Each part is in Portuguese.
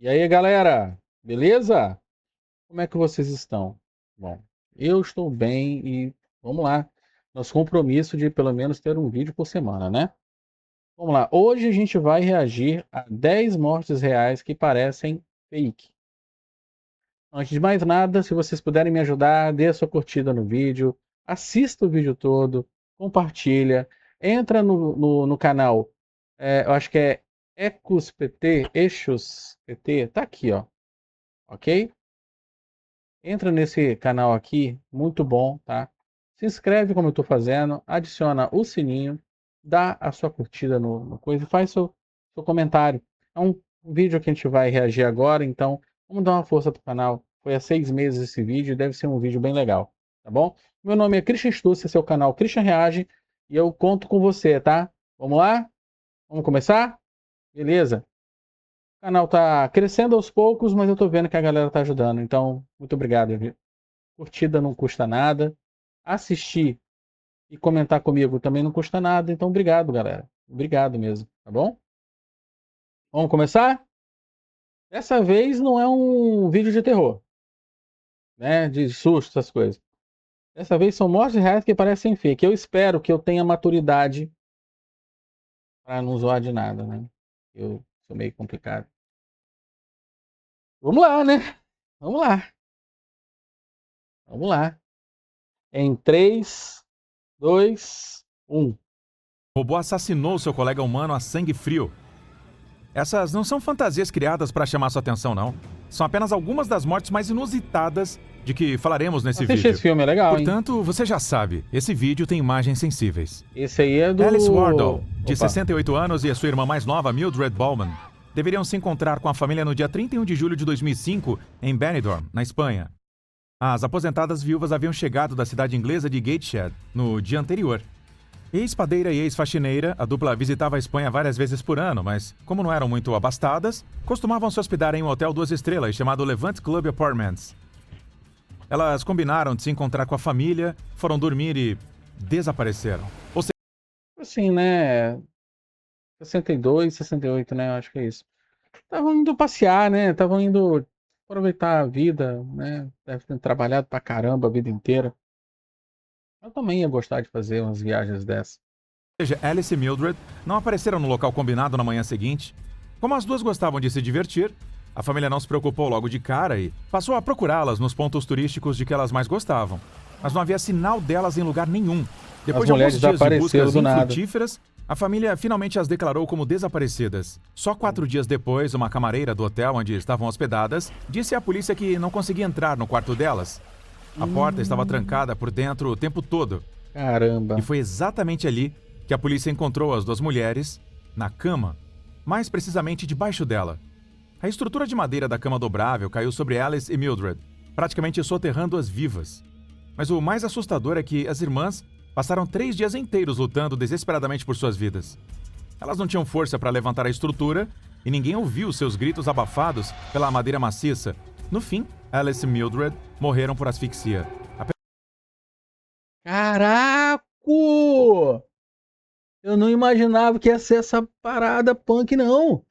E aí, galera? Beleza? Como é que vocês estão? Bom, eu estou bem e vamos lá. Nosso compromisso de pelo menos ter um vídeo por semana, né? Vamos lá. Hoje a gente vai reagir a 10 mortes reais que parecem fake. Antes de mais nada, se vocês puderem me ajudar, dê a sua curtida no vídeo, assista o vídeo todo, compartilha, entra no canal, eu acho que é Ecos PT, Eixos PT, tá aqui, ó, ok? Entra nesse canal aqui, muito bom, tá? Se inscreve como eu estou fazendo, adiciona o sininho, dá a sua curtida no coisa e faz seu comentário. É um vídeo que a gente vai reagir agora, então vamos dar uma força pro canal. Foi há 6 meses esse vídeo, deve ser um vídeo bem legal, tá bom? Meu nome é Christian Stucci, esse é o canal Christian Reage e eu conto com você, tá? Vamos lá? Vamos começar? Beleza? O canal tá crescendo aos poucos, mas eu tô vendo que a galera tá ajudando, então muito obrigado, viu? Curtida não custa nada. Assistir e comentar comigo também não custa nada. Então, obrigado, galera. Obrigado mesmo, tá bom? Vamos começar? Dessa vez não é um vídeo de terror, né? De susto, essas coisas. Dessa vez são mortes reais que parecem fake. Eu espero que eu tenha maturidade para não zoar de nada, né? Eu sou meio complicado. Vamos lá, né? Vamos lá. Vamos lá. Em 3, 2, 1. O robô assassinou seu colega humano a sangue frio. Essas não são fantasias criadas para chamar sua atenção, não. São apenas algumas das mortes mais inusitadas de que falaremos nesse Assistir vídeo. esse filme é legal, hein? Portanto, você já sabe, esse vídeo tem imagens sensíveis. Esse aí é do... Alice Wardle, de Opa. 68 anos, e a sua irmã mais nova, Mildred Bowman, deveriam se encontrar com a família no dia 31 de julho de 2005, em Benidorm, na Espanha. As aposentadas viúvas haviam chegado da cidade inglesa de Gateshead no dia anterior. Ex-padeira e ex-faxineira, a dupla visitava a Espanha várias vezes por ano, mas, como não eram muito abastadas, costumavam se hospedar em um hotel 2 estrelas chamado Levant Club Apartments. Elas combinaram de se encontrar com a família, foram dormir e desapareceram. Ou seja, Assim, né? 62, 68, né? Eu acho que é isso. Estavam indo passear, né? Estavam indo aproveitar a vida, né? Deve ter trabalhado pra caramba a vida inteira. Eu também ia gostar de fazer umas viagens dessas. Alice e Mildred não apareceram no local combinado na manhã seguinte. Como as duas gostavam de se divertir, a família não se preocupou logo de cara e passou a procurá-las nos pontos turísticos de que elas mais gostavam. Mas não havia sinal delas em lugar nenhum. As Depois de mulheres alguns dias de desapareceram buscas do nada. infrutíferas, a família finalmente as declarou como desaparecidas. Só 4 dias depois, uma camareira do hotel onde estavam hospedadas disse à polícia que não conseguia entrar no quarto delas. A porta estava trancada por dentro o tempo todo. E Caramba. foi exatamente ali que a polícia encontrou as duas mulheres na cama, mais precisamente debaixo dela. A estrutura de madeira da cama dobrável caiu sobre Alice e Mildred, praticamente soterrando-as vivas. Mas o mais assustador é que as irmãs passaram 3 dias inteiros lutando desesperadamente por suas vidas. Elas não tinham força para levantar a estrutura e ninguém ouviu seus gritos abafados pela madeira maciça. No fim, Alice e Mildred morreram por asfixia. Caraca! Eu não imaginava que ia ser essa parada punk, não.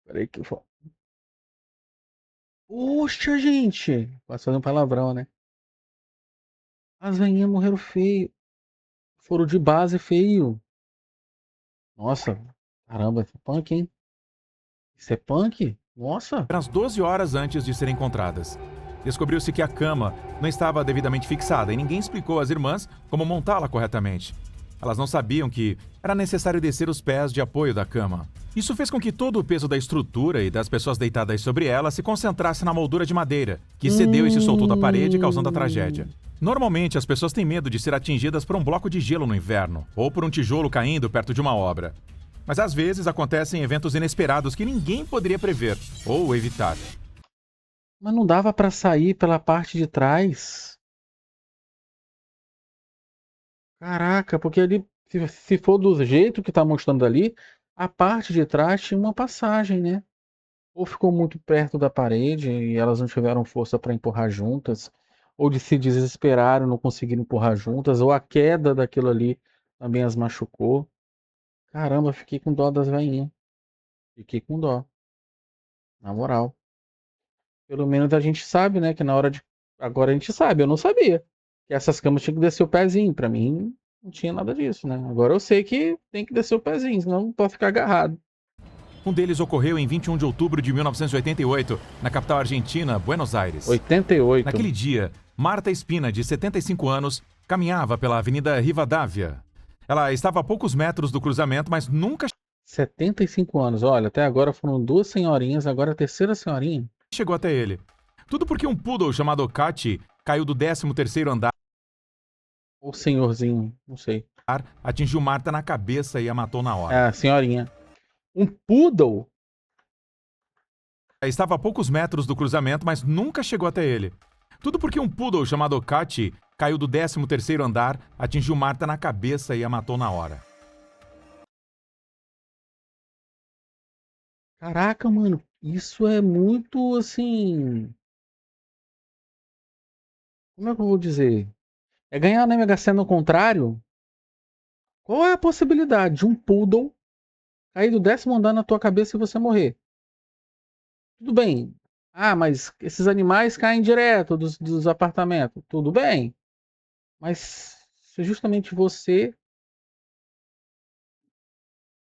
Peraí que eu vou... Poxa, gente! Posso fazer um palavrão, né? As velhinhas morreram feio. Foram de base feio. Nossa, caramba, isso é punk, hein? Isso é punk? Nossa! Apenas 12 horas antes de serem encontradas. Descobriu-se que a cama não estava devidamente fixada e ninguém explicou às irmãs como montá-la corretamente. Elas não sabiam que era necessário descer os pés de apoio da cama. Isso fez com que todo o peso da estrutura e das pessoas deitadas sobre ela se concentrasse na moldura de madeira, que cedeu e se soltou da parede, causando a tragédia. Normalmente, as pessoas têm medo de ser atingidas por um bloco de gelo no inverno, ou por um tijolo caindo perto de uma obra. Mas às vezes acontecem eventos inesperados que ninguém poderia prever ou evitar. Mas não dava pra sair pela parte de trás? Caraca, porque ali, se for do jeito que tá mostrando ali, a parte de trás tinha uma passagem, né? Ou ficou muito perto da parede e elas não tiveram força para empurrar juntas, ou de se desesperaram, não conseguiram empurrar juntas, ou a queda daquilo ali também as machucou. Caramba, fiquei com dó das veinhas. Fiquei com dó, na moral. Pelo menos a gente sabe, né, que na hora de... Agora a gente sabe, eu não sabia. Que essas camas tinham que descer o pezinho. Pra mim, não tinha nada disso, né? Agora eu sei que tem que descer o pezinho, senão não pode ficar agarrado. Um deles ocorreu em 21 de outubro de 1988, na capital argentina, Buenos Aires. 88. Naquele dia, Marta Espina, de 75 anos, caminhava pela Avenida Rivadavia. Ela estava a poucos metros do cruzamento, mas nunca 75 anos. Olha, até agora foram duas senhorinhas, agora a terceira senhorinha. chegou até ele. Tudo porque um poodle chamado Kati caiu do 13º andar, Ou senhorzinho, não sei. atingiu Marta na cabeça e a matou na É, hora. a senhorinha. Um poodle? Ela estava a poucos metros do cruzamento, mas nunca chegou até ele. Tudo porque um poodle chamado Kati caiu do 13º andar, atingiu Marta na cabeça e a matou na hora. Caraca, mano, isso é muito assim. Como é que eu vou dizer? É ganhar na Mega Sena ao contrário? Qual é a possibilidade de um poodle cair do 10º andar na tua cabeça e você morrer? Tudo bem. Ah, mas esses animais caem direto dos apartamentos. Tudo bem. Mas se justamente você,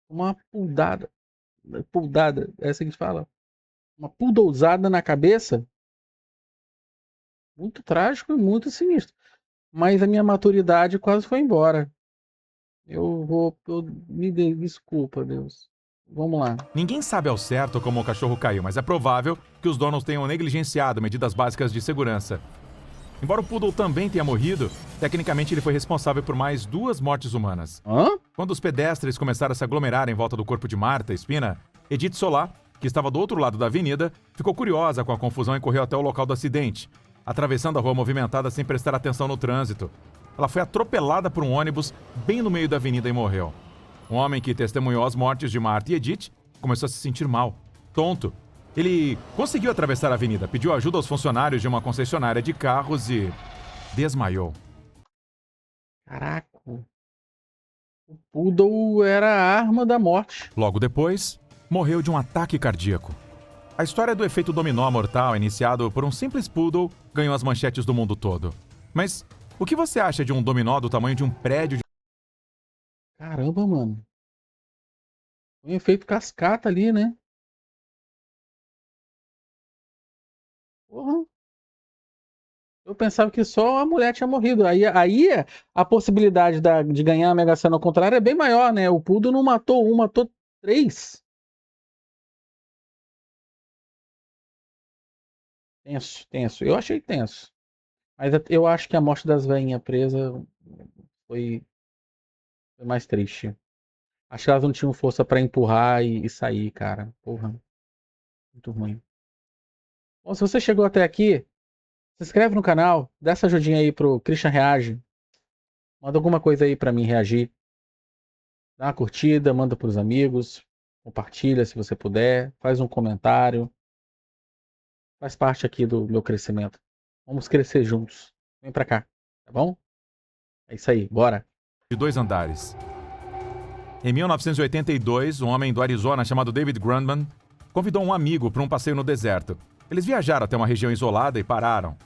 uma puldada, é assim que a gente fala, uma puldozada na cabeça, muito trágico e muito sinistro. Mas a minha maturidade quase foi embora. Me dê desculpa, Deus. Vamos lá. Ninguém sabe ao certo como o cachorro caiu, mas é provável que os donos tenham negligenciado medidas básicas de segurança. Embora o poodle também tenha morrido, tecnicamente ele foi responsável por mais 2 mortes humanas. Hã? Quando os pedestres começaram a se aglomerar em volta do corpo de Marta Espina, Edith Solá, que estava do outro lado da avenida, ficou curiosa com a confusão e correu até o local do acidente, atravessando a rua movimentada sem prestar atenção no trânsito. Ela foi atropelada por um ônibus bem no meio da avenida e morreu. Um homem que testemunhou as mortes de Marta e Edith começou a se sentir mal, tonto. Ele conseguiu atravessar a avenida, pediu ajuda aos funcionários de uma concessionária de carros e desmaiou. Caraca. O poodle era a arma da morte. Logo depois, morreu de um ataque cardíaco. A história do efeito dominó mortal, iniciado por um simples poodle, ganhou as manchetes do mundo todo. Mas o que você acha de um dominó do tamanho de um prédio de... Caramba, mano. Um efeito cascata ali, né? Porra. Eu pensava que só a mulher tinha morrido. Aí a possibilidade de ganhar a Mega Sena ao contrário é bem maior, né? O poodle não matou um, matou três. Tenso, tenso. Eu achei tenso. Mas eu acho que a morte das velhinhas presas foi, foi mais triste. Acho que elas não tinham força pra empurrar e sair, cara. Porra, muito ruim. Bom, se você chegou até aqui, se inscreve no canal, dá essa ajudinha aí pro Christian Reage. Manda alguma coisa aí pra mim reagir. Dá uma curtida, manda pros amigos, compartilha se você puder, faz um comentário. Faz parte aqui do meu crescimento. Vamos crescer juntos. Vem pra cá, tá bom? É isso aí, bora. 2 andares. Em 1982, um homem do Arizona chamado David Grundman convidou um amigo para um passeio no deserto. Eles viajaram até uma região isolada e pararam.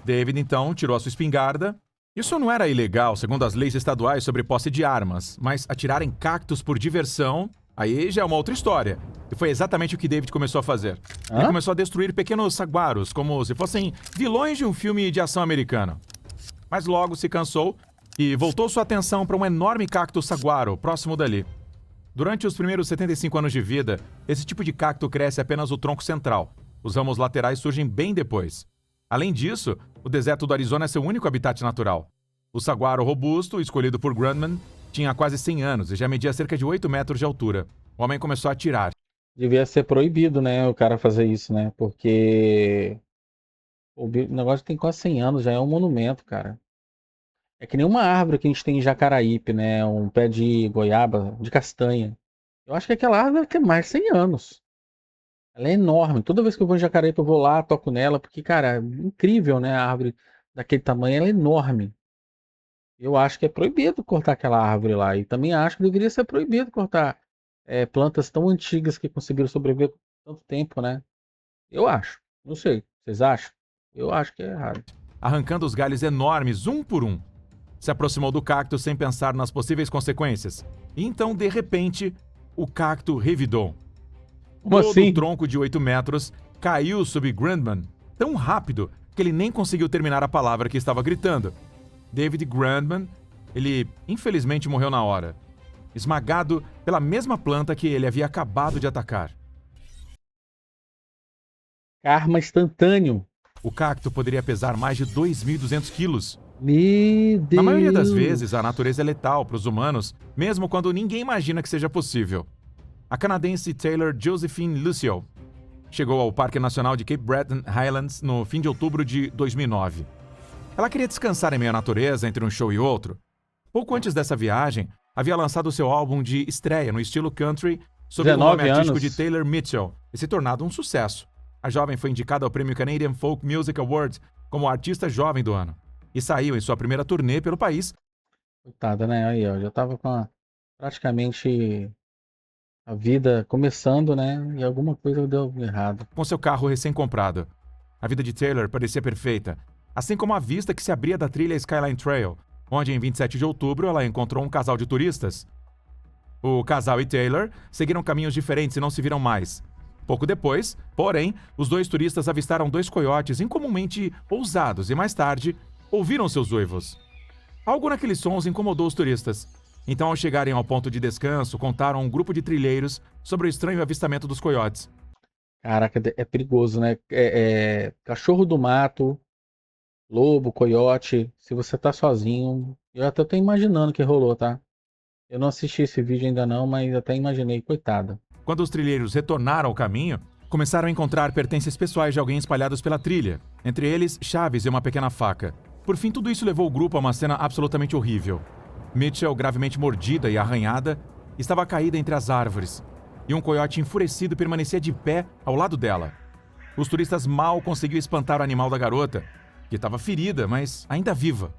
David então tirou a sua espingarda. Isso não era ilegal, segundo as leis estaduais sobre posse de armas, mas atirar em cactos por diversão, aí já é uma outra história. E foi exatamente o que David começou a fazer. Ele Hã? começou a destruir pequenos saguaros, como se fossem vilões de um filme de ação americano. Mas logo se cansou e voltou sua atenção para um enorme cacto saguaro próximo dali. Durante os primeiros 75 anos de vida, esse tipo de cacto cresce apenas o tronco central. Os ramos laterais surgem bem depois. Além disso, o deserto do Arizona é seu único habitat natural. O saguaro robusto, escolhido por Grundman, tinha quase 100 anos e já media cerca de 8 metros de altura. O homem começou a atirar. Devia ser proibido, né, o cara fazer isso, né? Porque o negócio tem quase 100 anos, já é um monumento, cara. É que nem uma árvore que a gente tem em Jacaraípe, né? Um pé de goiaba, de castanha. Eu acho que aquela árvore deve ter mais de 100 anos. Ela é enorme. Toda vez que eu vou em Jacareí, eu vou lá, toco nela, porque, cara, é incrível, né? A árvore daquele tamanho, ela é enorme. Eu acho que é proibido cortar aquela árvore lá. E também acho que deveria ser proibido cortar plantas tão antigas que conseguiram sobreviver por tanto tempo, né? Eu acho. Não sei. Vocês acham? Eu acho que é errado. Arrancando os galhos enormes um por um. Se aproximou do cacto sem pensar nas possíveis consequências. E então, de repente, o cacto revidou. Como Todo o assim? tronco de 8 metros caiu sobre Grandman tão rápido que ele nem conseguiu terminar a palavra que estava gritando. David Grandman, ele infelizmente morreu na hora, esmagado pela mesma planta que ele havia acabado de atacar. Karma instantâneo. O cacto poderia pesar mais de 2.200 quilos. Meu Na maioria das vezes, a Deus. natureza é letal para os humanos, mesmo quando ninguém imagina que seja possível. A canadense Taylor Josephine Lucio chegou ao Parque Nacional de Cape Breton Highlands no fim de outubro de 2009. Ela queria descansar em meio à natureza entre um show e outro. Pouco antes dessa viagem, havia lançado seu álbum de estreia no estilo country sob o nome 19 artístico de anos. Taylor Mitchell e se tornado um sucesso. A jovem foi indicada ao prêmio Canadian Folk Music Awards como artista jovem do ano e saiu em sua primeira turnê pelo país Coitada, né? Aí, ó. Já tava praticamente a vida começando, né? E alguma coisa deu errado. com seu carro recém-comprado. A vida de Taylor parecia perfeita, assim como a vista que se abria da trilha Skyline Trail, onde em 27 de outubro ela encontrou um casal de turistas. O casal e Taylor seguiram caminhos diferentes e não se viram mais. Pouco depois, porém, os dois turistas avistaram dois coiotes incomumente ousados e mais tarde ouviram seus uivos. Algo naqueles sons incomodou os turistas. Então, ao chegarem ao ponto de descanso, contaram a um grupo de trilheiros sobre o estranho avistamento dos coiotes. Caraca, é perigoso, né? Cachorro do mato, lobo, coiote. Se você tá sozinho, eu até tô imaginando o que rolou, tá? Eu não assisti esse vídeo ainda não, mas até imaginei, coitada. Quando os trilheiros retornaram ao caminho, começaram a encontrar pertences pessoais de alguém espalhados pela trilha, entre eles chaves e uma pequena faca. Por fim, tudo isso levou o grupo a uma cena absolutamente horrível. Mitchell, gravemente mordida e arranhada, estava caída entre as árvores, e um coiote enfurecido permanecia de pé ao lado dela. Os turistas mal conseguiam espantar o animal da garota, que estava ferida, mas ainda viva.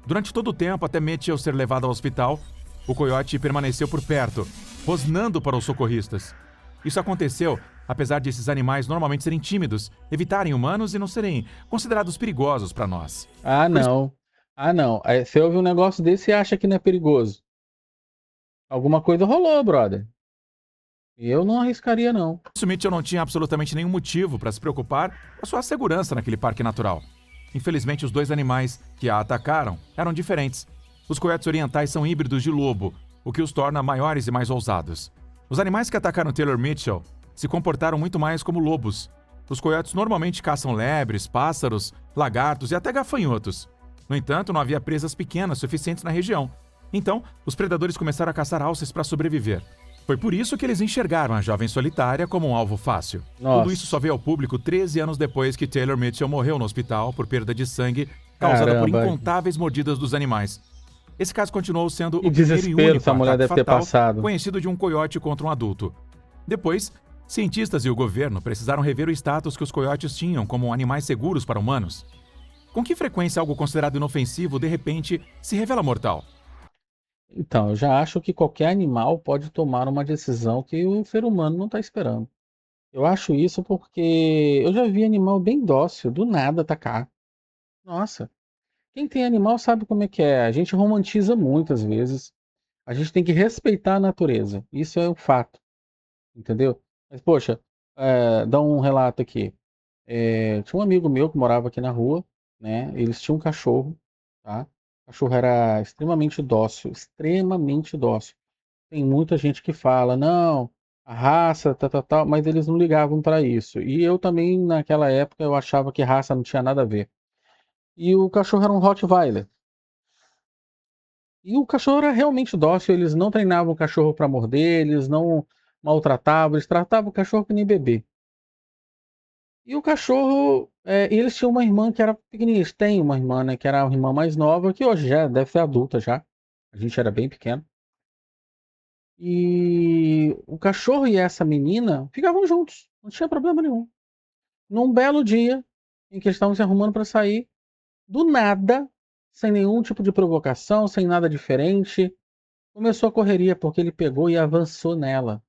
Durante todo o tempo, até Mitchell ser levado ao hospital, o coiote permaneceu por perto, rosnando para os socorristas. Isso aconteceu apesar de esses animais normalmente serem tímidos, evitarem humanos e não serem considerados perigosos para nós. Ah, Por isso, não. Ah, não. Aí, você ouve um negócio desse e acha que não é perigoso. Alguma coisa rolou, brother. Eu não arriscaria, não. Mitchell não tinha absolutamente nenhum motivo para se preocupar com a sua segurança naquele parque natural. Infelizmente, os dois animais que a atacaram eram diferentes. Os coiotes orientais são híbridos de lobo, o que os torna maiores e mais ousados. Os animais que atacaram Taylor Mitchell se comportaram muito mais como lobos. Os coiotes normalmente caçam lebres, pássaros, lagartos e até gafanhotos. No entanto, não havia presas pequenas suficientes na região. Então, os predadores começaram a caçar alces para sobreviver. Foi por isso que eles enxergaram a jovem solitária como um alvo fácil. Tudo isso Nossa, só veio ao público 13 anos depois que Taylor Mitchell morreu no hospital por perda de sangue causada por caramba. incontáveis mordidas dos animais. Esse caso continuou sendo Que o primeiro e desespero único essa mulher ataque deve ter fatal passado. conhecido de um coiote contra um adulto. Depois, cientistas e o governo precisaram rever o status que os coiotes tinham como animais seguros para humanos. Com que frequência algo considerado inofensivo, de repente, se revela mortal? Então, eu já acho que qualquer animal pode tomar uma decisão que o ser humano não está esperando. Eu acho isso porque eu já vi animal bem dócil, do nada atacar. Nossa, quem tem animal sabe como é que é. A gente romantiza muitas vezes. A gente tem que respeitar a natureza. Isso é um fato, entendeu? Mas, poxa, dá um relato aqui. Tinha um amigo meu que morava aqui na rua, né? Eles tinham um cachorro, tá? O cachorro era extremamente dócil, extremamente dócil. Tem muita gente que fala, não, a raça, tal, tal, tal, mas eles não ligavam para isso. E eu também, naquela época, eu achava que raça não tinha nada a ver. E o cachorro era um Rottweiler. E o cachorro era realmente dócil, eles não treinavam o cachorro para morder, eles não maltratavam, eles tratavam o cachorro que nem bebê. E o cachorro, eles tinham uma irmã que era pequenininha, eles têm uma irmã, né, que era a irmã mais nova, que hoje já deve ser adulta já. A gente era bem pequeno. E o cachorro e essa menina ficavam juntos, não tinha problema nenhum. Num belo dia em que eles estavam se arrumando para sair, do nada, sem nenhum tipo de provocação, sem nada diferente. Começou a correria, porque ele pegou e avançou nela.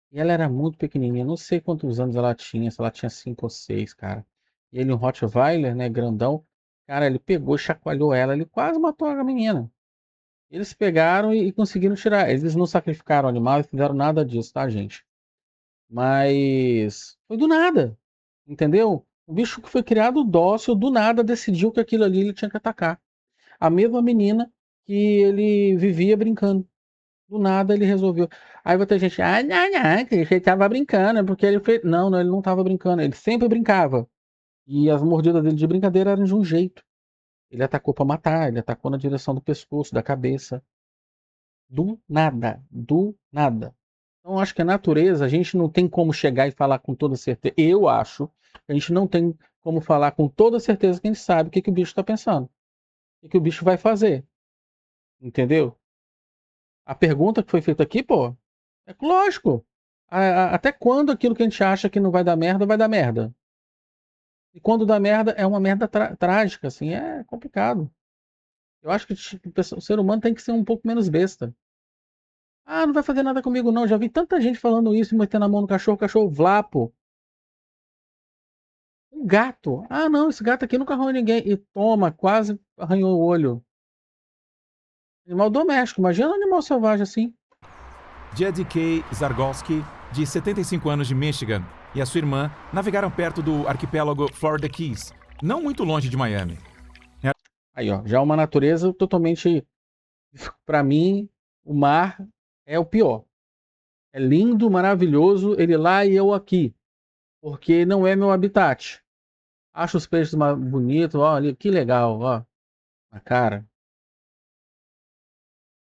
E ela era muito pequenininha, não sei quantos anos ela tinha, se ela tinha 5 ou 6, cara. E ele, um Rottweiler, né, grandão, cara, ele pegou, chacoalhou ela, ele quase matou a menina. Eles pegaram e conseguiram tirar. Eles não sacrificaram o animal, eles fizeram nada disso, tá, gente? Mas foi do nada, entendeu? O bicho que foi criado dócil, do nada decidiu que aquilo ali ele tinha que atacar. A mesma menina que ele vivia brincando. Do nada ele resolveu. Aí vai ter gente, não, que ele tava brincando, porque ele fez. Não, não, ele não tava brincando, ele sempre brincava. E as mordidas dele de brincadeira eram de um jeito. Ele atacou pra matar, ele atacou na direção do pescoço, da cabeça. Do nada, do nada. Então, acho que a natureza, a gente não tem como chegar e falar com toda certeza. Eu acho que a gente não tem como falar com toda certeza que a gente sabe o que o bicho está pensando. O que o bicho vai fazer. Entendeu? A pergunta que foi feita aqui, pô, é lógico. Até quando aquilo que a gente acha que não vai dar merda, vai dar merda? E quando dá merda, é uma merda trágica, assim, é complicado. Eu acho que o ser humano tem que ser um pouco menos besta. Ah, não vai fazer nada comigo não. Já vi tanta gente falando isso, metendo a mão no cachorro, cachorro vlapo. Um gato. Ah, não, esse gato aqui nunca arranhou ninguém. E toma, quase arranhou o olho. Animal doméstico, imagina um animal selvagem assim. Jed K. Zargolski, de 75 anos de Michigan, e a sua irmã navegaram perto do arquipélago Florida Keys, não muito longe de Miami. Aí, ó, já uma natureza totalmente. Pra mim, o mar é o pior. É lindo, maravilhoso, ele lá e eu aqui. Porque não é meu habitat. Acho os peixes bonitos, ó, ali, que legal, ó. A cara.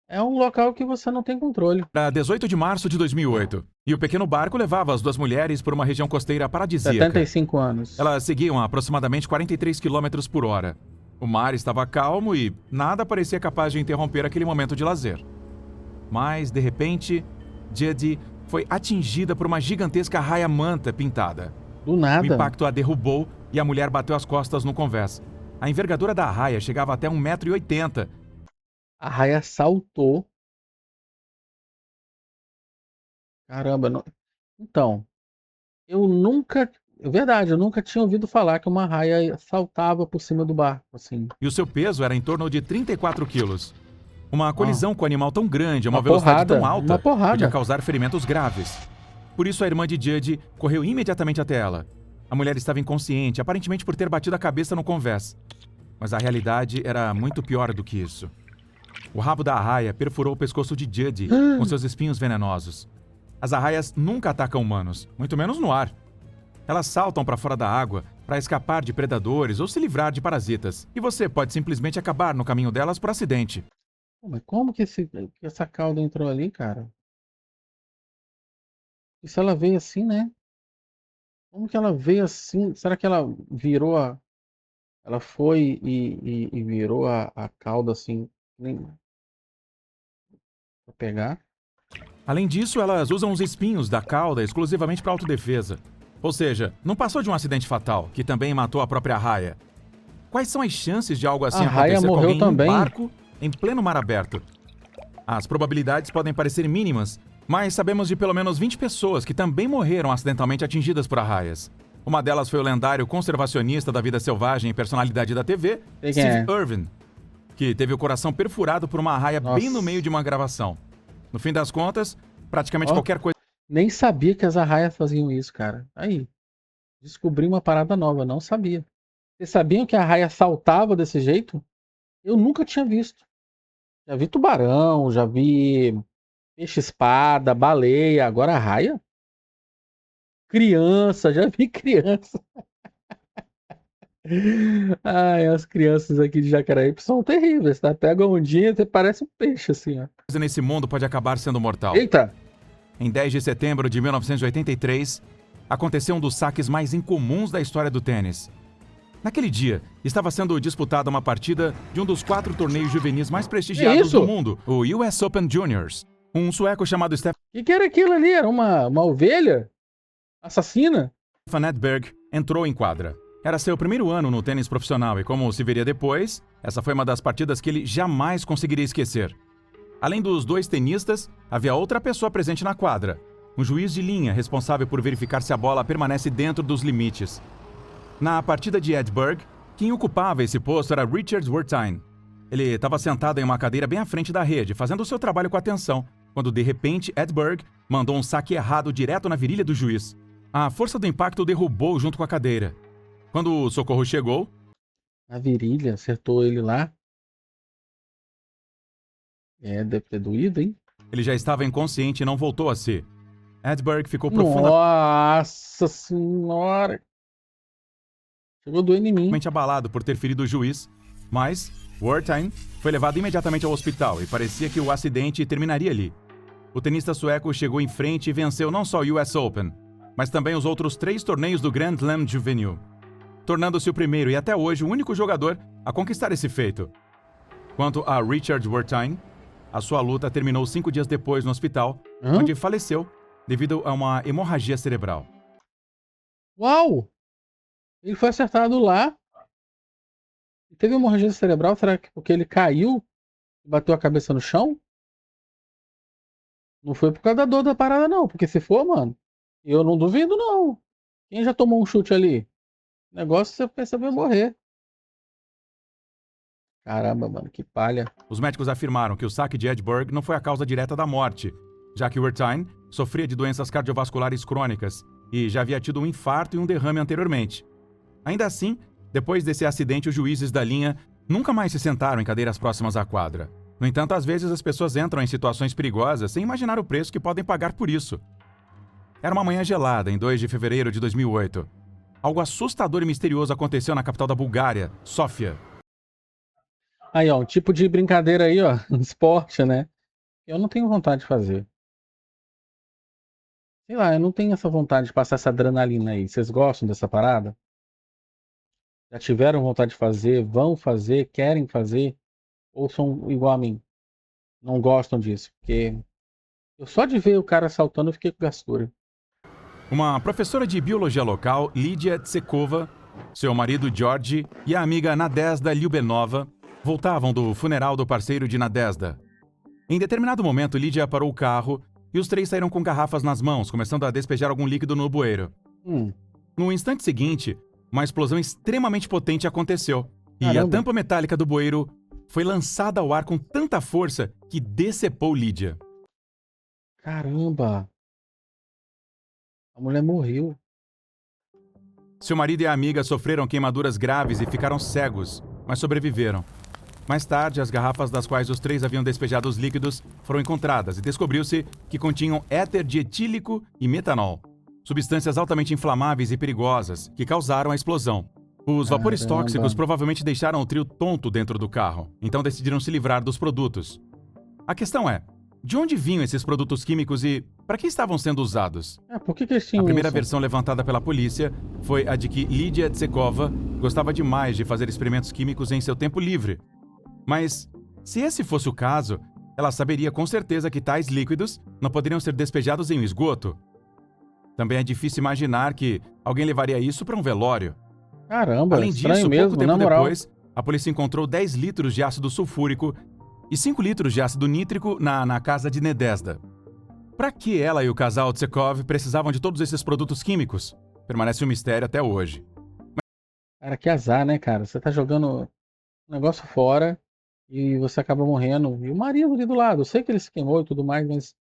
É um local que você não tem controle. Era 18 de março de 2008, e o pequeno barco levava as duas mulheres por uma região costeira paradisíaca. 75 anos. Elas seguiam a aproximadamente 43 km por hora. O mar estava calmo e nada parecia capaz de interromper aquele momento de lazer. Mas, de repente, Judy foi atingida por uma gigantesca raia-manta pintada. Do nada. O impacto a derrubou e a mulher bateu as costas no convés. A envergadura da raia chegava até 1,80 m. A raia saltou. Caramba, não... Então, eu nunca... É verdade, eu nunca tinha ouvido falar que uma raia saltava por cima do barco, assim. E o seu peso era em torno de 34 quilos. Uma colisão com um animal tão grande, a uma Uma velocidade porrada, tão alta, uma porrada. podia causar ferimentos graves. Por isso, a irmã de Judy correu imediatamente até ela. A mulher estava inconsciente, aparentemente por ter batido a cabeça no convés. Mas a realidade era muito pior do que isso. O rabo da arraia perfurou o pescoço de Judy com seus espinhos venenosos. As arraias nunca atacam humanos, muito menos no ar. Elas saltam para fora da água para escapar de predadores ou se livrar de parasitas. E você pode simplesmente acabar no caminho delas por acidente. Mas como que essa cauda entrou ali, cara? E se ela veio assim, né? Como que ela veio assim? Será que ela virou a... Ela foi e virou a cauda assim, nem pra pegar? Além disso, elas usam os espinhos da cauda exclusivamente para autodefesa. Ou seja, não passou de um acidente fatal, que também matou a própria arraia. Quais são as chances de algo assim A raia acontecer com morreu alguém também. em um barco em pleno mar aberto? As probabilidades podem parecer mínimas, mas sabemos de pelo menos 20 pessoas que também morreram acidentalmente atingidas por arraias. Uma delas foi o lendário conservacionista da vida selvagem e personalidade da TV, Sei quem Steve é. Irwin, que teve o coração perfurado por uma arraia bem no meio de uma gravação. No fim das contas, praticamente qualquer coisa... Nem sabia que as arraias faziam isso, cara. Aí, descobri uma parada nova, não sabia. Vocês sabiam que a arraia saltava desse jeito? Eu nunca tinha visto. Já vi tubarão, já vi peixe-espada, baleia, agora arraia? Criança, já vi criança. Ai, as crianças aqui de Jacaraípe são terríveis, tá? Pega a ondinha e parece um peixe, assim, ó. nesse mundo pode acabar sendo mortal. Eita! Em 10 de setembro de 1983, aconteceu um dos saques mais incomuns da história do tênis. Naquele dia, estava sendo disputada uma partida de um dos 4 torneios juvenis mais prestigiados do mundo, o US Open Juniors. Um sueco chamado Stefan Que era aquilo ali? Era uma ovelha assassina? Edberg entrou em quadra. Era seu primeiro ano no tênis profissional e, como se veria depois, essa foi uma das partidas que ele jamais conseguiria esquecer. Além dos dois tenistas, havia outra pessoa presente na quadra, um juiz de linha responsável por verificar se a bola permanece dentro dos limites. Na partida de Edberg, quem ocupava esse posto era Richard Wertheim. Ele estava sentado em uma cadeira bem à frente da rede, fazendo o seu trabalho com atenção, quando de repente Edberg mandou um saque errado direto na virilha do juiz. A força do impacto o derrubou junto com a cadeira. Quando o socorro chegou, A virilha acertou ele lá. Deve ter doído, hein? ele já estava inconsciente e não voltou a si. Edberg ficou profundamente Nossa senhora! Chegou doendo em mim. abalado por ter ferido o juiz, mas Wertheim foi levado imediatamente ao hospital e parecia que o acidente terminaria ali. O tenista sueco chegou em frente e venceu não só o US Open, mas também os outros 3 torneios do Grand Slam Juvenil, tornando-se o primeiro e até hoje o único jogador a conquistar esse feito. Quanto a Richard Wertheim, a sua luta terminou 5 dias depois no hospital, Hã? onde faleceu devido a uma hemorragia cerebral. Uau! Ele foi acertado lá. E teve hemorragia cerebral. Será que porque ele caiu e bateu a cabeça no chão? Não foi por causa da dor da parada, não. Porque se for, mano, eu não duvido, não. Quem já tomou um chute ali? O negócio você pensa vai morrer. Caramba, mano, que palha. Os médicos afirmaram que o saque de Edberg não foi a causa direta da morte, já que Wertheim sofria de doenças cardiovasculares crônicas e já havia tido um infarto e um derrame anteriormente. Ainda assim, depois desse acidente, os juízes da linha nunca mais se sentaram em cadeiras próximas à quadra. No entanto, às vezes as pessoas entram em situações perigosas sem imaginar o preço que podem pagar por isso. Era uma manhã gelada, em 2 de fevereiro de 2008. Algo assustador e misterioso aconteceu na capital da Bulgária, Sófia. Aí, ó, um tipo de brincadeira aí, ó, esporte, né? Eu não tenho vontade de fazer. Sei lá, eu não tenho essa vontade de passar essa adrenalina aí. Vocês gostam dessa parada? Já tiveram vontade de fazer? Vão fazer? Querem fazer? Ou são igual a mim? Não gostam disso? Porque eu só de ver o cara saltando eu fiquei com gastura. Uma professora de biologia local, Lídia Tsekova, seu marido Georgi e a amiga Nadezhda Lyubenova voltavam do funeral do parceiro de Nadezhda. Em determinado momento, Lídia parou o carro e os 3 saíram com garrafas nas mãos, começando a despejar algum líquido no bueiro. Hum, No instante seguinte, uma explosão extremamente potente aconteceu e a caramba. tampa metálica do bueiro foi lançada ao ar com tanta força que decepou Lídia. Caramba. A mulher morreu. Seu marido e a amiga sofreram queimaduras graves e ficaram cegos, mas sobreviveram. Mais tarde, as garrafas das quais os 3 haviam despejado os líquidos foram encontradas e descobriu-se que continham éter de etílico e metanol, substâncias altamente inflamáveis e perigosas que causaram a explosão. Os vapores Caramba. tóxicos provavelmente deixaram o trio tonto dentro do carro, então decidiram se livrar dos produtos. A questão é, de onde vinham esses produtos químicos e para que estavam sendo usados? Por que eles A tinham primeira isso? versão levantada pela polícia foi a de que Lídia Tsekova gostava demais de fazer experimentos químicos em seu tempo livre. Mas, se esse fosse o caso, ela saberia com certeza que tais líquidos não poderiam ser despejados em um esgoto. Também é difícil imaginar que alguém levaria isso para um velório. Caramba, Além estranho disso, mesmo, pouco tempo na moral. depois, a polícia encontrou 10 litros de ácido sulfúrico e 5 litros de ácido nítrico na casa de Nadezhda. Para que ela e o casal Tsekov precisavam de todos esses produtos químicos? Permanece um mistério até hoje. Cara, que azar, né, cara? Você tá jogando o negócio fora e você acaba morrendo. E o marido ali do lado, eu sei que ele se queimou e tudo mais, mas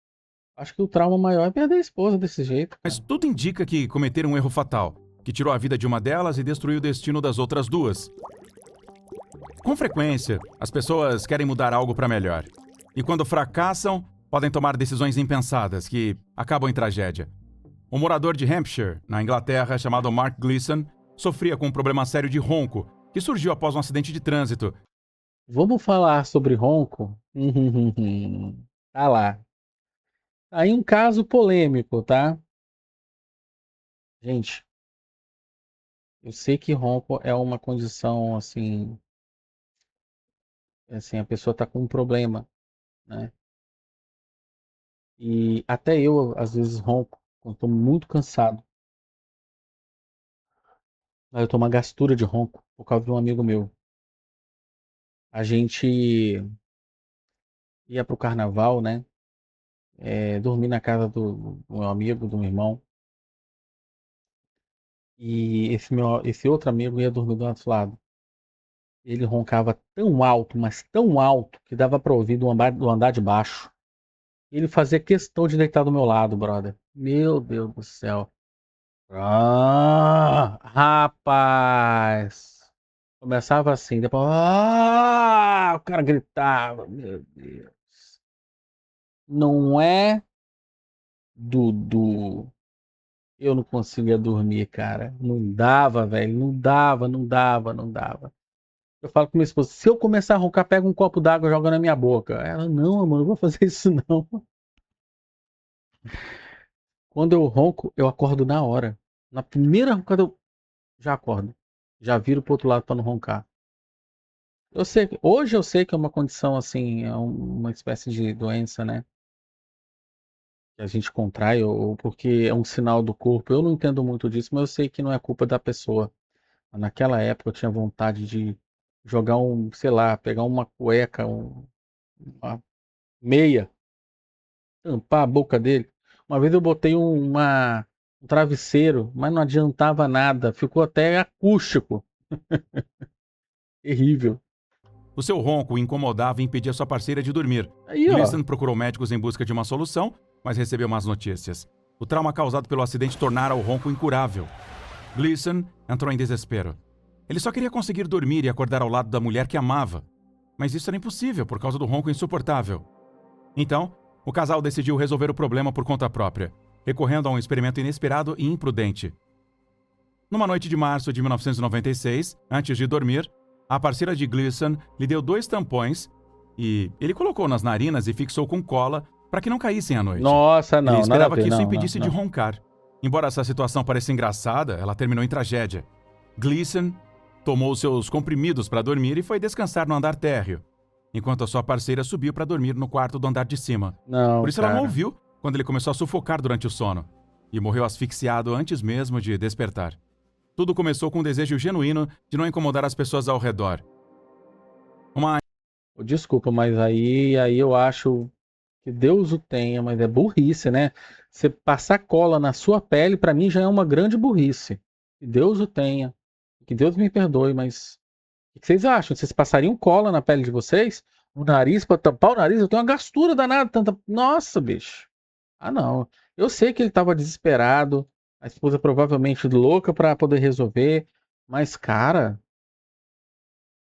acho que o trauma maior é perder a esposa desse jeito, Mas cara. tudo indica que cometeram um erro fatal, que tirou a vida de uma delas e destruiu o destino das outras 2. Com frequência, as pessoas querem mudar algo para melhor. E quando fracassam, podem tomar decisões impensadas que acabam em tragédia. Um morador de Hampshire, na Inglaterra, chamado Mark Gleason, sofria com um problema sério de ronco, que surgiu após um acidente de trânsito. Vamos falar sobre ronco? Tá lá. Aí um caso polêmico, tá? Gente, eu sei que ronco é uma condição assim, a pessoa tá com um problema, né? E até eu, às vezes, ronco quando tô muito cansado. Aí eu tô uma gastura de ronco por causa de um amigo meu. A gente ia pro carnaval, né? Dormir na casa do meu amigo, do meu irmão. E esse outro amigo ia dormir do nosso lado. Ele roncava tão alto, mas tão alto, que dava pra ouvir do andar de baixo. Ele fazia questão de deitar do meu lado, brother. Meu Deus do céu. Rapaz. Começava assim, depois. O cara gritava. Meu Deus. Não é, Dudu. Eu não conseguia dormir, cara. Não dava, velho. Não dava, não dava, não dava. Eu falo com minha esposa, se eu começar a roncar, pega um copo d'água e joga na minha boca. Ela, não, amor, não vou fazer isso não. Quando eu ronco, eu acordo na hora. Na primeira roncada eu já acordo. Já viro pro outro lado para não roncar. Hoje eu sei que é uma condição assim, uma espécie de doença, né? Que a gente contrai, ou porque é um sinal do corpo. Eu não entendo muito disso, mas eu sei que não é culpa da pessoa. Naquela época eu tinha vontade de jogar sei lá, pegar uma cueca, uma meia, tampar a boca dele. Uma vez eu botei um travesseiro, mas não adiantava nada. Ficou até acústico. Terrível. O seu ronco o incomodava e impedia sua parceira de dormir. Aí, ó. Gleason procurou médicos em busca de uma solução, mas recebeu más notícias. O trauma causado pelo acidente tornara o ronco incurável. Gleason entrou em desespero. Ele só queria conseguir dormir e acordar ao lado da mulher que amava. Mas isso era impossível por causa do ronco insuportável. Então, o casal decidiu resolver o problema por conta própria, recorrendo a um experimento inesperado e imprudente. Numa noite de março de 1996, antes de dormir, a parceira de Gleason lhe deu 2 tampões e ele colocou nas narinas e fixou com cola para que não caíssem à noite. Nossa, Ele não, nada a esperava ver. que isso Não, não, impedisse de não. roncar. Embora essa situação pareça engraçada, ela terminou em tragédia. Gleason tomou seus comprimidos para dormir e foi descansar no andar térreo, enquanto a sua parceira subiu para dormir no quarto do andar de cima. Por Não, isso ela não cara. ouviu quando ele começou a sufocar durante o sono e morreu asfixiado antes mesmo de despertar. Tudo começou com um desejo genuíno de não incomodar as pessoas ao redor. Uma Desculpa, mas aí eu acho que Deus o tenha, mas é burrice, né? Você passar cola na sua pele, pra mim já é uma grande burrice. Que Deus o tenha. Que Deus me perdoe, mas o que vocês acham? Vocês passariam cola na pele de vocês? No nariz, pra tampar o nariz? Eu tenho uma gastura danada. Tanta... Nossa, bicho. Ah, não. Eu sei que ele tava desesperado. A esposa provavelmente louca pra poder resolver. Mas, cara,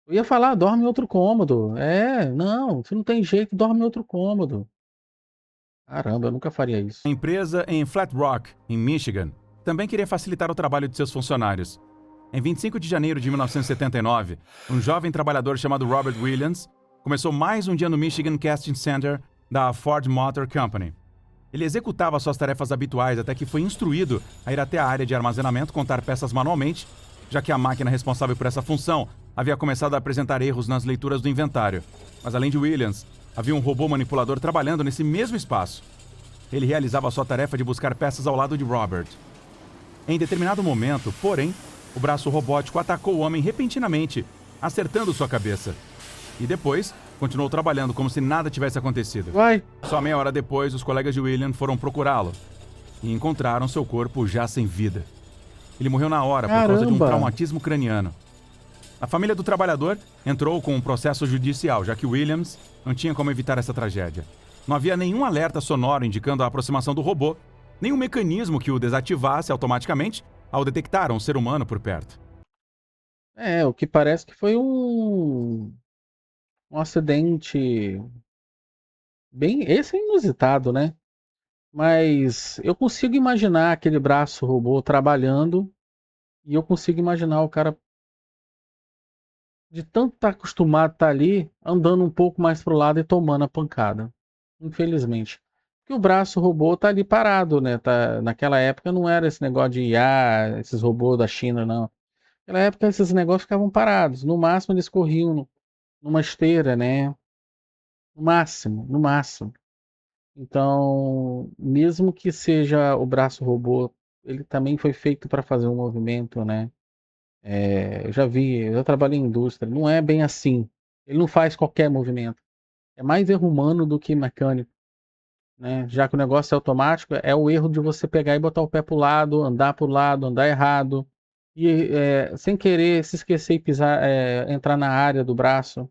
eu ia falar, dorme em outro cômodo. Não, se não tem jeito, dorme em outro cômodo. Caramba, eu nunca faria isso. empresa em Flat Rock, em Michigan, também queria facilitar o trabalho de seus funcionários. Em 25 de janeiro de 1979, um jovem trabalhador chamado Robert Williams começou mais um dia no Michigan Casting Center da Ford Motor Company. Ele executava suas tarefas habituais até que foi instruído a ir até a área de armazenamento contar peças manualmente, já que a máquina responsável por essa função havia começado a apresentar erros nas leituras do inventário. Mas além de Williams, havia um robô manipulador trabalhando nesse mesmo espaço. Ele realizava sua tarefa de buscar peças ao lado de Robert. Em determinado momento, porém, o braço robótico atacou o homem repentinamente, acertando sua cabeça. E depois, continuou trabalhando como se nada tivesse acontecido. Vai. Só meia hora depois, os colegas de William foram procurá-lo e encontraram seu corpo já sem vida. Ele morreu na hora por causa de um Caramba. traumatismo craniano. A família do trabalhador entrou com um processo judicial, já que Williams não tinha como evitar essa tragédia. Não havia nenhum alerta sonoro indicando a aproximação do robô, nenhum mecanismo que o desativasse automaticamente ao detectar um ser humano por perto. O que parece que foi um acidente bem. Esse é inusitado, né? Mas eu consigo imaginar aquele braço robô trabalhando e eu consigo imaginar o cara de tanto estar acostumado a estar ali, andando um pouco mais pro lado e tomando a pancada. Infelizmente. Porque o braço robô tá ali parado, né? Naquela época não era esse negócio de IA, esses robôs da China, não. Naquela época esses negócios ficavam parados. No máximo eles corriam numa esteira, né? No máximo, no máximo. Então, mesmo que seja o braço robô, ele também foi feito para fazer um movimento, né? Eu já vi, eu já trabalhei em indústria, não é bem assim. Ele não faz qualquer movimento. É mais erro humano do que mecânico, né? Já que o negócio é automático, é o erro de você pegar e botar o pé para o lado, andar errado, e sem querer se esquecer e pisar, entrar na área do braço,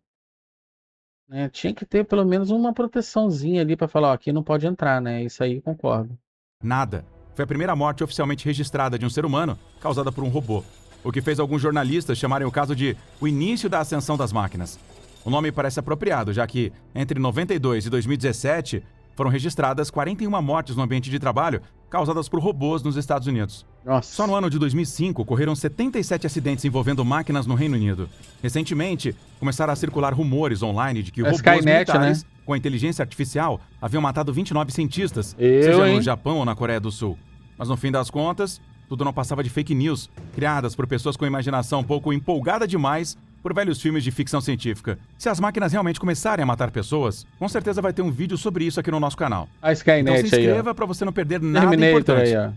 né? Tinha que ter pelo menos uma proteçãozinha ali para falar, ó, aqui não pode entrar, né? Isso aí concordo. Nada. Foi a primeira morte oficialmente registrada de um ser humano causada por um robô, o que fez alguns jornalistas chamarem o caso de o início da ascensão das máquinas. O nome parece apropriado, já que entre 92 e 2017 foram registradas 41 mortes no ambiente de trabalho causadas por robôs nos Estados Unidos. Só no Nossa, ano de 2005 ocorreram 77 acidentes envolvendo máquinas no Reino Unido. Recentemente, começaram a circular rumores online de que é robôs Skynet, né? militares com inteligência artificial haviam matado 29 cientistas, Eu, seja no hein? Japão ou na Coreia do Sul. Mas no fim das contas, tudo não passava de fake news, criadas por pessoas com imaginação um pouco empolgada demais por velhos filmes de ficção científica. Se as máquinas realmente começarem a matar pessoas, com certeza vai ter um vídeo sobre isso aqui no nosso canal. A Então se Skynet aí, ó. inscreva para você não perder nada Terminator aí, importante.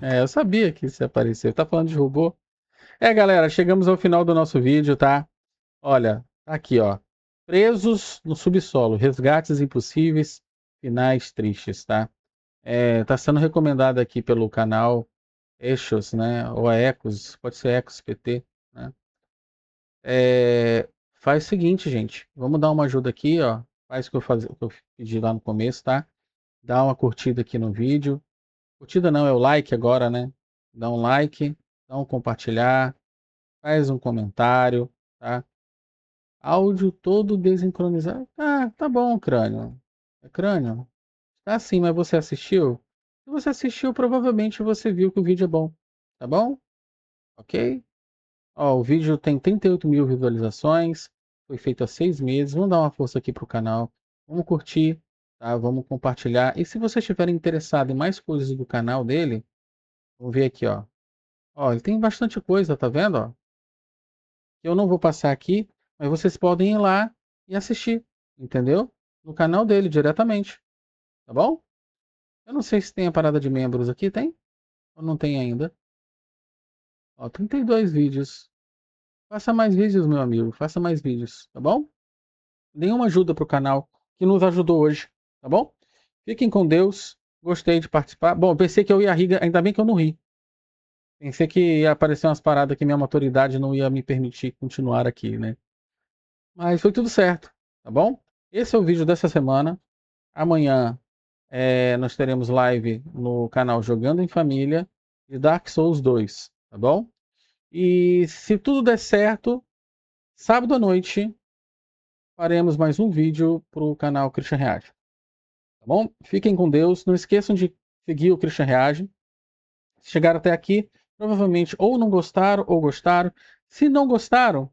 ó. Eu sabia que isso ia aparecer. Tá falando de robô? Galera, chegamos ao final do nosso vídeo, tá? Olha, tá aqui, ó. Presos no subsolo, resgates impossíveis, finais tristes, tá? Tá sendo recomendado aqui pelo canal Echos, né? Ou Ecos, pode ser Ecos PT, né? Faz o seguinte, gente. Vamos dar uma ajuda aqui, ó. Faz o que eu pedi lá no começo, tá? Dá uma curtida aqui no vídeo. Curtida não, é o like agora, né? Dá um like, dá um compartilhar, faz um comentário, tá? Áudio todo desincronizado. Ah, tá bom, crânio. É crânio? Tá sim, mas você assistiu? Se você assistiu, provavelmente você viu que o vídeo é bom. Tá bom? Ok? Ó, o vídeo tem 38 mil visualizações. Foi feito há 6 meses. Vamos dar uma força aqui pro canal. Vamos curtir, tá? Vamos compartilhar. E se você estiver interessado em mais coisas do canal dele, vamos ver aqui, ó. Ó, ele tem bastante coisa, tá vendo, ó? Eu não vou passar aqui, mas vocês podem ir lá e assistir, entendeu? No canal dele diretamente, tá bom? Eu não sei se tem a parada de membros aqui, tem? Ou não tem ainda? Ó, 32 vídeos. Faça mais vídeos, meu amigo, faça mais vídeos, tá bom? Dê uma ajuda pro canal que nos ajudou hoje, tá bom? Fiquem com Deus. Gostei de participar. Bom, pensei que eu ia rir, ainda bem que eu não ri. Pensei que ia aparecer umas paradas que minha maturidade não ia me permitir continuar aqui, né? Mas foi tudo certo, tá bom? Esse é o vídeo dessa semana. Amanhã nós teremos live no canal Jogando em Família de Dark Souls 2, tá bom? E se tudo der certo, sábado à noite faremos mais um vídeo pro canal Christian Reage, tá bom? Fiquem com Deus. Não esqueçam de seguir o Christian Reage. Se chegaram até aqui, provavelmente ou não gostaram ou gostaram. Se não gostaram,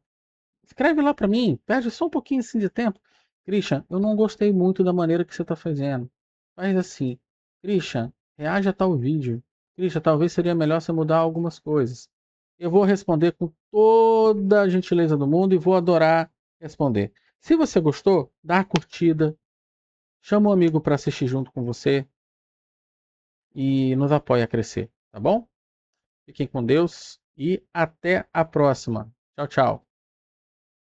escreve lá para mim, perde só um pouquinho assim de tempo. Christian, eu não gostei muito da maneira que você está fazendo. Faz assim, Christian, reage a tal vídeo. Christian, talvez seria melhor você mudar algumas coisas. Eu vou responder com toda a gentileza do mundo e vou adorar responder. Se você gostou, dá a curtida, chama um amigo para assistir junto com você e nos apoia a crescer, tá bom? Fiquem com Deus e até a próxima. Tchau, tchau.